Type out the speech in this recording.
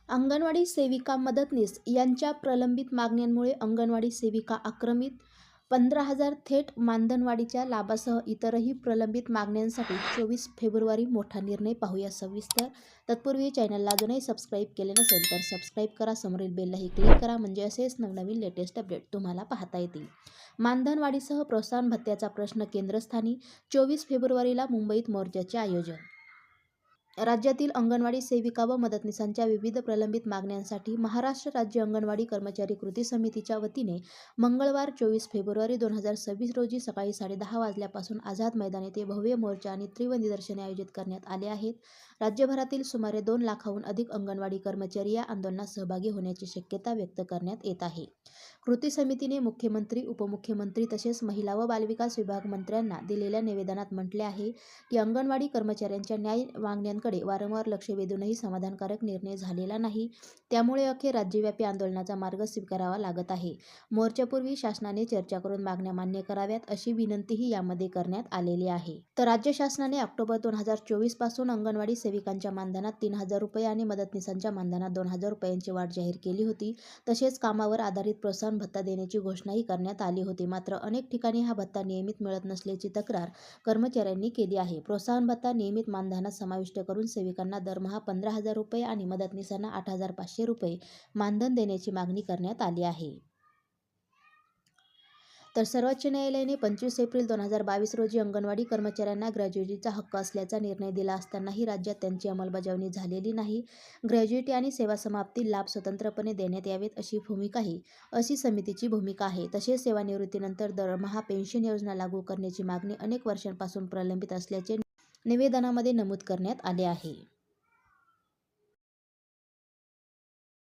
अंगणवाडी सेविका मदतनीस यांच्या प्रलंबित मागण्यांमुळे अंगणवाडी सेविका आक्रमित. 15,000 थेट मानधनवाढीच्या लाभासह इतरही प्रलंबित मागण्यांसाठी 24 फेब्रुवारी मोठा निर्णय. पाहूया सविस्तर. तत्पूर्वी चॅनलला अजूनही सबस्क्राईब केले नसेल तर सबस्क्राईब करा, समोरील बेललाही क्लिक करा, म्हणजे असेच नवनवीन लेटेस्ट अपडेट तुम्हाला पाहता येतील. मानधनवाढीसह प्रोत्साहन भत्त्याचा प्रश्न केंद्रस्थानी. 24 फेब्रुवारीला मुंबईत मोर्चाचे आयोजन. राज्यातील अंगणवाडी सेविका व मदतनीसांच्या विविध प्रलंबित मागण्यांसाठी महाराष्ट्र राज्य अंगणवाडी कर्मचारी कृती समितीच्या वतीने मंगळवार 24 फेब्रुवारी 2026 रोजी सकाळी 10:30 वाजल्यापासून आझाद मैदान येथे भव्य मोर्चा आणि तीव्र निदर्शने आयोजित करण्यात आले आहेत. राज्यभरातील सुमारे 2 लाखाहून अधिक अंगणवाडी कर्मचारी या आंदोलनात सहभागी होण्याची शक्यता व्यक्त करण्यात येत आहे. कृती समितीने मुख्यमंत्री, उपमुख्यमंत्री तसेच महिला व बालविकास विभाग मंत्र्यांना दिलेल्या निवेदनात म्हटले आहे की अंगणवाडी कर्मचाऱ्यांच्या न्याय मागण्यांकडे वारंवार लक्ष वेधूनही समाधानकारक निर्णय झालेला नाही. त्यामुळे अखेर राज्यव्यापी आंदोलनाचा मार्ग स्वीकारावा लागत आहे. मोर्चापूर्वी शासनाने चर्चा करून मागण्या मान्य कराव्यात अशी विनंतीही यामध्ये करण्यात आलेली आहे. तर राज्य शासनाने ऑक्टोबर 2024 पासून अंगणवाडी सेविकांच्या मानधनात 3,000 रुपये आणि मदतनीसांच्या मानधनात 2,000 रुपयांची वाढ जाहीर केली होती. तसेच कामावर आधारित प्रोत्साहन भत्ता देण्याची घोषणाही करण्यात आली होती. मात्र अनेक ठिकाणी हा भत्ता नियमित मिळत नसल्याची तक्रार कर्मचाऱ्यांनी केली आहे. प्रोत्साहन भत्ता नियमित मानधनात समाविष्ट करून सेविकांना दरमहा 15,000 रुपये आणि मदतनीसांना 8,500 रुपये मानधन देण्याची मागणी करण्यात आली आहे. तर सर्वोच्च न्यायालयाने 25 एप्रिल 2022 रोजी अंगणवाडी कर्मचाऱ्यांना ग्रॅज्युइटीचा हक्क असल्याचा निर्णय दिला असतानाही राज्यात त्यांची अंमलबजावणी झालेली नाही. ग्रॅज्युइटी आणि सेवा समाप्ती लाभ स्वतंत्रपणे देण्यात यावेत अशी समितीची भूमिका आहे. तसेच सेवानिवृत्तीनंतर दरमहा पेन्शन योजना लागू करण्याची मागणी अनेक वर्षांपासून प्रलंबित असल्याचे निवेदनामध्ये नमूद करण्यात आले आहे.